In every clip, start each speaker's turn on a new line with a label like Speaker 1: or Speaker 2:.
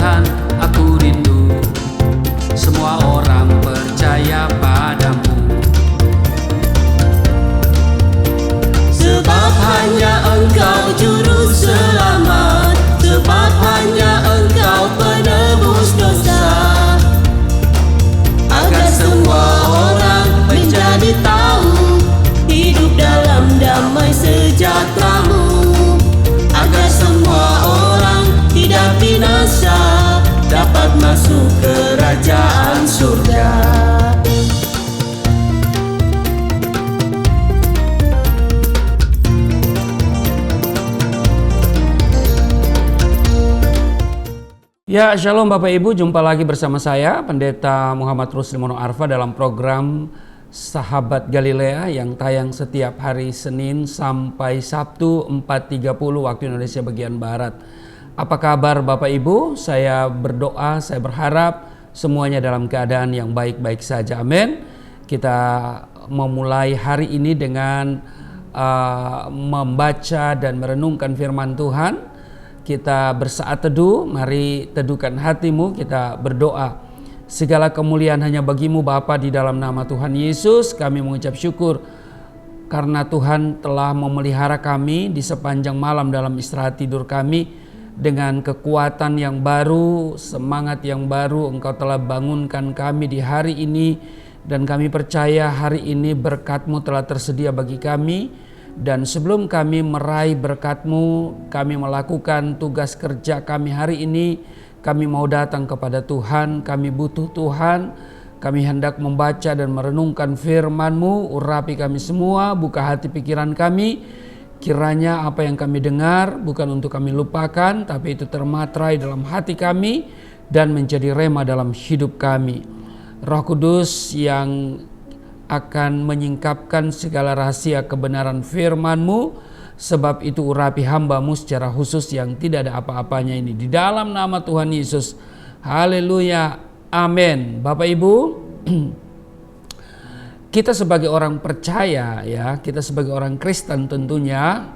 Speaker 1: Tuhan, aku rindu semua orang percaya padamu. Sebab hanya Engkau juru selamat, sebab hanya Engkau penebus dosa, agar semua orang menjadi tahu hidup dalam damai sejahtera-Mu, agar semua orang tidak binasa, dapat masuk kerajaan surga. Ya, Shalom Bapak Ibu, jumpa lagi bersama saya Pendeta Muhammad Rusli Mono Arfa dalam program Sahabat Galilea yang tayang setiap hari Senin sampai Sabtu 4.30 waktu Indonesia bagian Barat. Apa kabar Bapak Ibu? Saya berdoa, saya berharap semuanya dalam keadaan yang baik-baik saja. Amin. Kita memulai hari ini dengan membaca dan merenungkan firman Tuhan. Kita bersaat teduh, mari teduhkan hatimu, kita berdoa. Segala kemuliaan hanya bagimu Bapa, di dalam nama Tuhan Yesus kami mengucap syukur karena Tuhan telah memelihara kami di sepanjang malam dalam istirahat tidur kami. Dengan kekuatan yang baru, semangat yang baru, Engkau telah bangunkan kami di hari ini, dan kami percaya hari ini berkat-Mu telah tersedia bagi kami. Dan sebelum kami meraih berkat-Mu, kami melakukan tugas kerja kami hari ini, kami mau datang kepada Tuhan, kami butuh Tuhan, kami hendak membaca dan merenungkan firman-Mu. Urapi kami semua, buka hati pikiran kami, kiranya apa yang kami dengar bukan untuk kami lupakan, tapi itu termaterai dalam hati kami dan menjadi rema dalam hidup kami. Roh Kudus yang akan menyingkapkan segala rahasia kebenaran firman-Mu, sebab itu urapi hamba-Mu secara khusus yang tidak ada apa-apanya ini. Di dalam nama Tuhan Yesus, haleluya, amin. Bapak Ibu, kita sebagai orang percaya, ya, kita sebagai orang Kristen tentunya,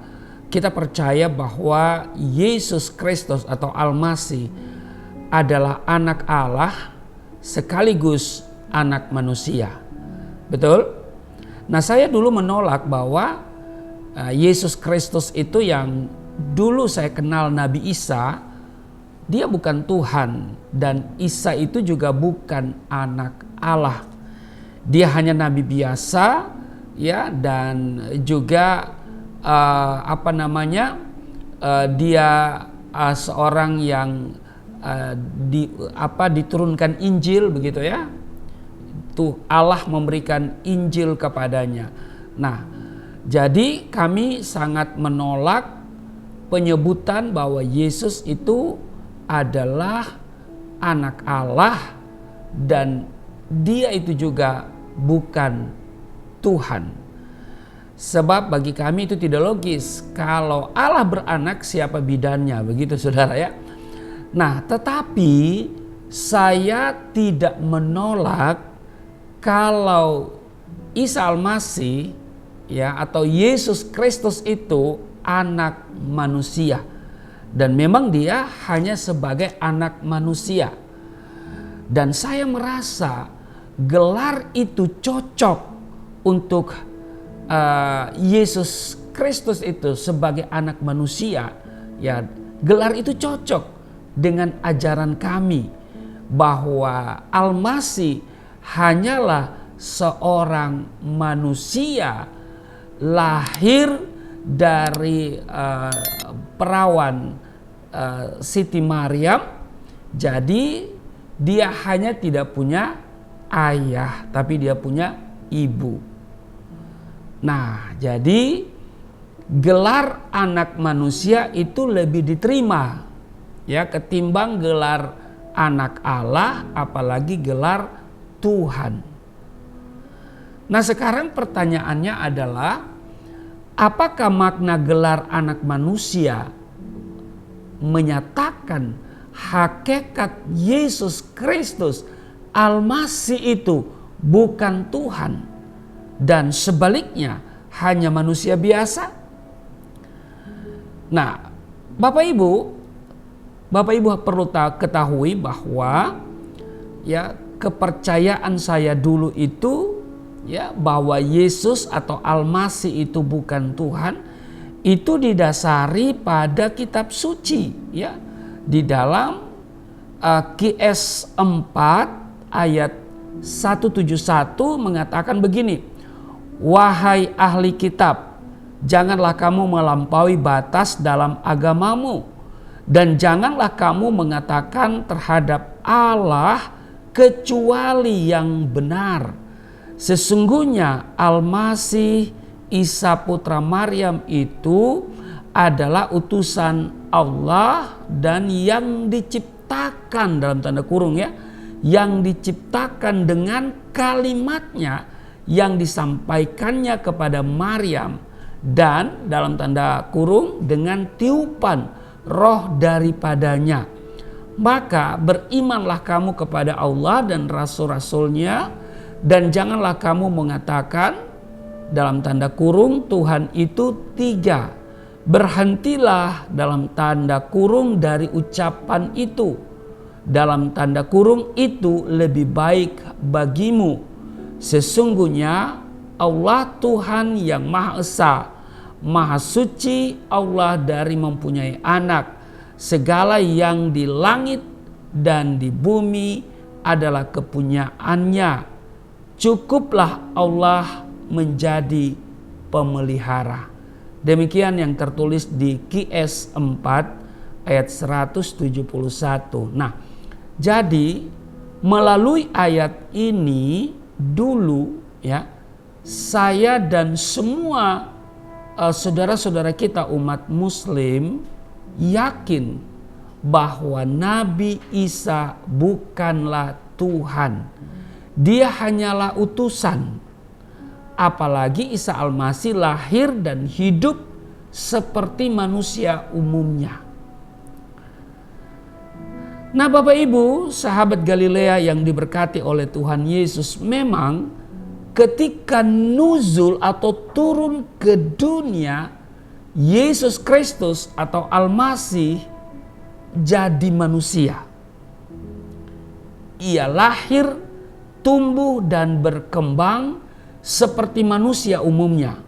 Speaker 1: kita percaya bahwa Yesus Kristus atau Al-Masih adalah anak Allah sekaligus anak manusia. Betul? Nah, saya dulu menolak bahwa Yesus Kristus itu yang dulu saya kenal Nabi Isa, dia bukan Tuhan, dan Isa itu juga bukan anak Allah. Dia hanya nabi biasa, ya, dan juga dia seorang yang diturunkan Injil begitu ya. Tuh Allah memberikan Injil kepadanya. Nah, jadi kami sangat menolak penyebutan bahwa Yesus itu adalah anak Allah dan dia itu juga bukan Tuhan. Sebab bagi kami itu tidak logis. Kalau Allah beranak, siapa bidannya, begitu saudara ya. Nah, tetapi saya tidak menolak kalau Isa Al-Masih, ya, atau Yesus Kristus itu anak manusia, dan memang dia hanya sebagai anak manusia. Dan saya merasa gelar itu cocok untuk Yesus Kristus itu sebagai anak manusia, ya, gelar itu cocok dengan ajaran kami bahwa Al-Masih hanyalah seorang manusia lahir dari perawan Siti Maryam. Jadi dia hanya tidak punya ayah, tapi dia punya ibu. Nah, jadi gelar anak manusia itu lebih diterima, ya, ketimbang gelar anak Allah, apalagi gelar Tuhan. Nah, sekarang pertanyaannya adalah, apakah makna gelar anak manusia menyatakan hakikat Yesus Kristus Al-Masih itu bukan Tuhan dan sebaliknya hanya manusia biasa? Nah, Bapak Ibu, Bapak Ibu perlu ketahui bahwa ya kepercayaan saya dulu itu ya bahwa Yesus atau Al-Masih itu bukan Tuhan, itu didasari pada kitab suci ya. Di dalam QS 4 ayat 171 mengatakan begini, "Wahai ahli kitab, janganlah kamu melampaui batas dalam agamamu, dan janganlah kamu mengatakan terhadap Allah kecuali yang benar. Sesungguhnya Al-Masih Isa putra Maryam itu adalah utusan Allah dan yang diciptakan dalam tanda kurung ya, yang diciptakan dengan kalimatnya yang disampaikannya kepada Maryam dan dalam tanda kurung dengan tiupan roh daripadanya. Maka berimanlah kamu kepada Allah dan rasul-rasulnya, dan janganlah kamu mengatakan dalam tanda kurung Tuhan itu tiga. Berhentilah dalam tanda kurung dari ucapan itu. Dalam tanda kurung itu lebih baik bagimu. Sesungguhnya Allah Tuhan yang Maha Esa, Maha Suci, Allah dari mempunyai anak. Segala yang di langit dan di bumi adalah kepunyaannya. Cukuplah Allah menjadi pemelihara." Demikian yang tertulis di QS 4 ayat 171. Nah, jadi melalui ayat ini dulu ya, saya dan semua saudara-saudara kita umat muslim yakin bahwa Nabi Isa bukanlah Tuhan. Dia hanyalah utusan. Apalagi Isa Al-Masih lahir dan hidup seperti manusia umumnya. Nah Bapak Ibu, sahabat Galilea yang diberkati oleh Tuhan Yesus, memang ketika nuzul atau turun ke dunia, Yesus Kristus atau Al-Masih jadi manusia. Ia lahir, tumbuh dan berkembang seperti manusia umumnya.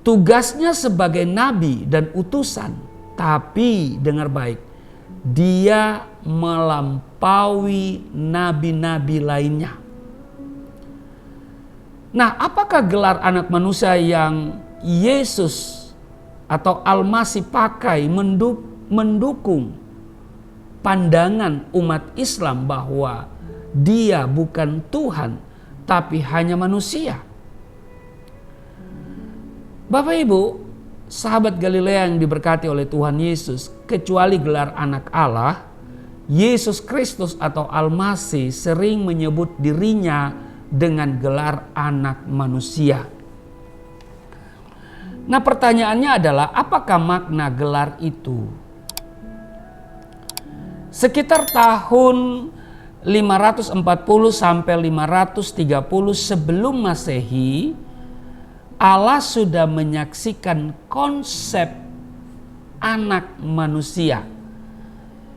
Speaker 1: Tugasnya sebagai nabi dan utusan, tapi dengar baik, dia melampaui nabi-nabi lainnya. Nah, apakah gelar anak manusia yang Yesus atau Al-Masih pakai mendukung pandangan umat Islam bahwa dia bukan Tuhan tapi hanya manusia? Bapak Ibu, sahabat Galilea yang diberkati oleh Tuhan Yesus, kecuali gelar anak Allah, Yesus Kristus atau Al-Masih sering menyebut dirinya dengan gelar anak manusia. Nah, pertanyaannya adalah apakah makna gelar itu? Sekitar tahun 540 sampai 530 sebelum Masehi, Allah sudah menyaksikan konsep anak manusia.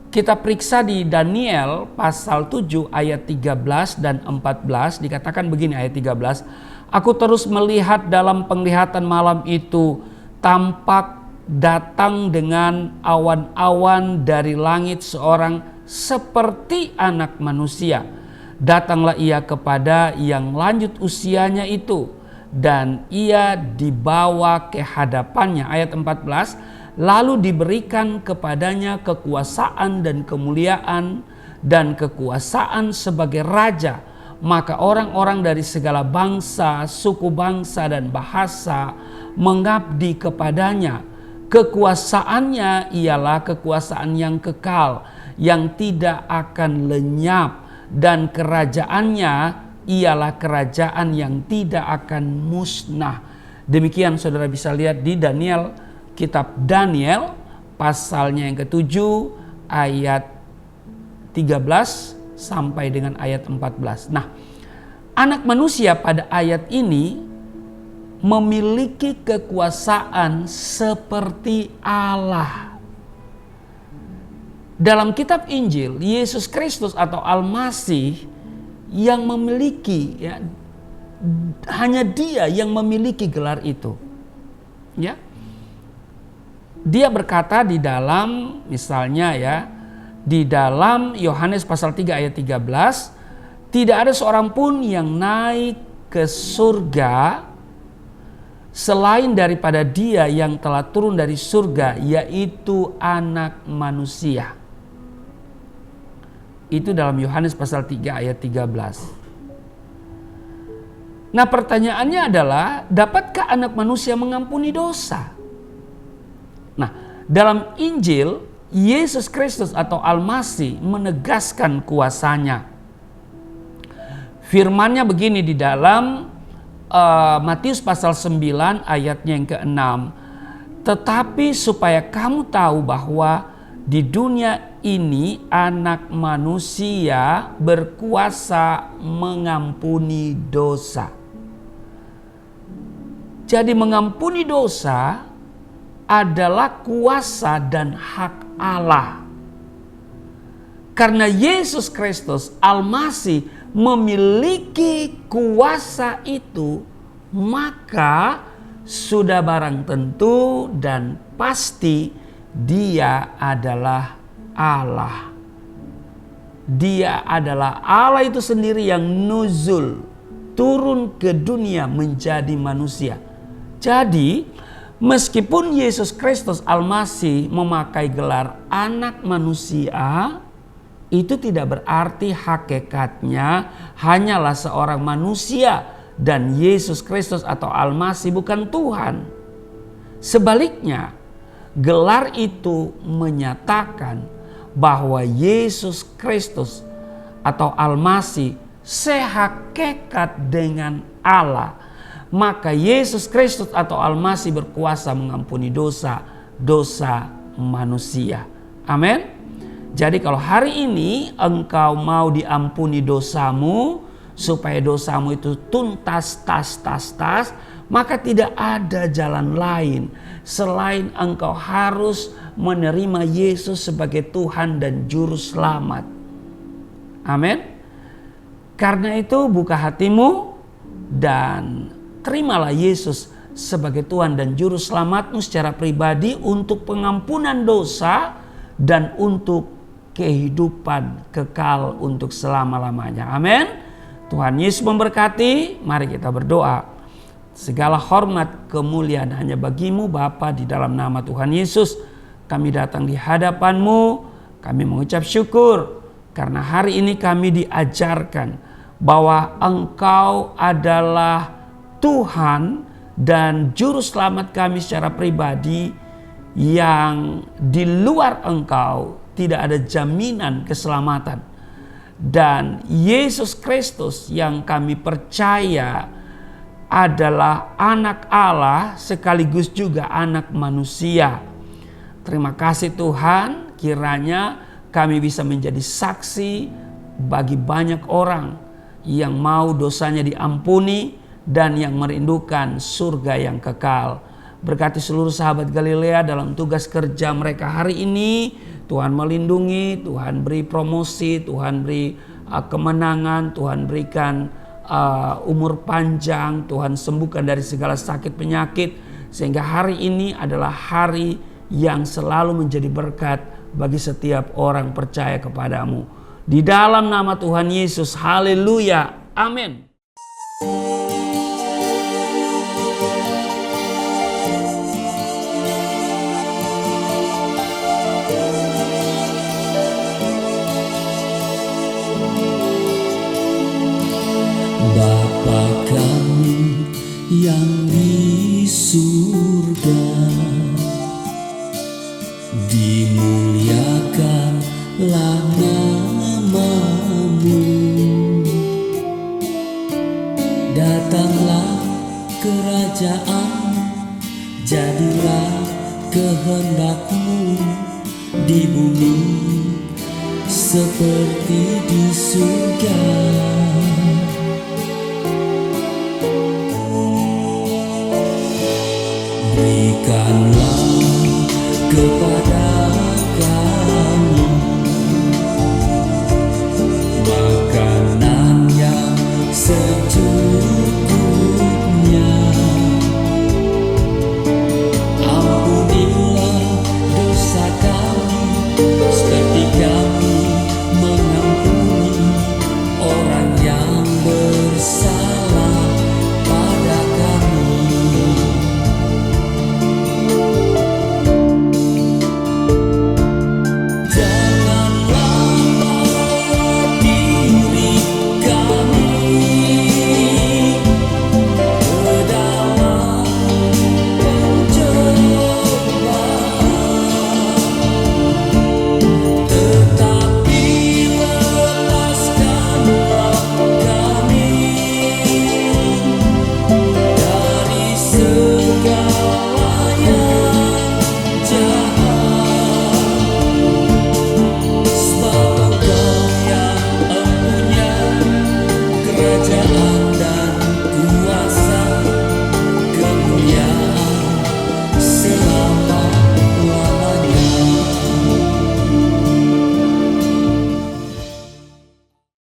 Speaker 1: Kita periksa di Daniel pasal 7 ayat 13 dan 14, dikatakan begini ayat 13, "Aku terus melihat dalam penglihatan malam itu, tampak datang dengan awan-awan dari langit seorang seperti anak manusia. Datanglah ia kepada yang lanjut usianya itu, dan ia dibawa ke hadapannya." Ayat 14, "Lalu diberikan kepadanya kekuasaan dan kemuliaan dan kekuasaan sebagai raja. Maka orang-orang dari segala bangsa, suku bangsa dan bahasa mengabdi kepadanya. Kekuasaannya ialah kekuasaan yang kekal, yang tidak akan lenyap, dan kerajaannya ialah kerajaan yang tidak akan musnah." Demikian saudara bisa lihat di Daniel, kitab Daniel pasalnya yang ke-7 ayat 13 sampai dengan ayat 14. Nah, anak manusia pada ayat ini memiliki kekuasaan seperti Allah. dalam kitab Injil, Yesus Kristus atau Al-Masih yang memiliki, ya, hanya Dia yang memiliki gelar itu. Ya. Dia berkata di dalam, misalnya ya, di dalam Yohanes pasal 3 ayat 13, tidak ada seorang pun yang naik ke surga selain daripada Dia yang telah turun dari surga, yaitu Anak Manusia. Itu dalam Yohanes pasal 3 ayat 13. Nah, pertanyaannya adalah, dapatkah Anak Manusia mengampuni dosa? Nah, dalam Injil, Yesus Kristus atau Al-Masih menegaskan kuasanya. Firman-Nya begini di dalam Matius pasal 9 ayatnya yang ke-6. Tetapi supaya kamu tahu bahwa di dunia ini Anak Manusia berkuasa mengampuni dosa. Jadi mengampuni dosa adalah kuasa dan hak Allah. Karena Yesus Kristus Al-Masih memiliki kuasa itu, maka sudah barang tentu dan pasti Dia adalah Allah. Dia adalah Allah itu sendiri yang nuzul, turun ke dunia menjadi manusia. Jadi meskipun Yesus Kristus Al-Masih memakai gelar Anak Manusia, itu tidak berarti hakikatnya hanyalah seorang manusia dan Yesus Kristus atau Al-Masih bukan Tuhan. Sebaliknya, gelar itu menyatakan bahwa Yesus Kristus atau Al-Masih sehakikat dengan Allah. Maka Yesus Kristus atau Al-Masih berkuasa mengampuni dosa manusia. Amin. Jadi kalau hari ini engkau mau diampuni dosamu, supaya dosamu itu tuntas, tas, maka tidak ada jalan lain selain engkau harus menerima Yesus sebagai Tuhan dan Juru Selamat. Amin. Karena itu buka hatimu dan terimalah Yesus sebagai Tuhan dan Juru Selamatmu secara pribadi untuk pengampunan dosa dan untuk kehidupan kekal untuk selama-lamanya. Amin. Tuhan Yesus memberkati. Mari kita berdoa. Segala hormat kemuliaan hanya bagimu Bapa, di dalam nama Tuhan Yesus kami datang di hadapan-Mu. Kami mengucap syukur karena hari ini kami diajarkan bahwa Engkau adalah Tuhan dan Juru Selamat kami secara pribadi, yang di luar Engkau tidak ada jaminan keselamatan. Dan Yesus Kristus yang kami percaya adalah Anak Allah sekaligus juga Anak Manusia. Terima kasih Tuhan, kiranya kami bisa menjadi saksi bagi banyak orang yang mau dosanya diampuni dan yang merindukan surga yang kekal. Berkati seluruh sahabat Galilea dalam tugas kerja mereka hari ini. Tuhan melindungi, Tuhan beri promosi, Tuhan beri kemenangan, Tuhan berikan umur panjang, Tuhan sembuhkan dari segala sakit penyakit. Sehingga hari ini adalah hari yang selalu menjadi berkat bagi setiap orang percaya kepadamu. Di dalam nama Tuhan Yesus, haleluya, amin.
Speaker 2: Bapa kami yang di surga, dimuliakanlah nama-Mu. Datanglah kerajaan, jadilah kehendak-Mu di bumi seperti di surga. Berikanlah kepada kami sekarang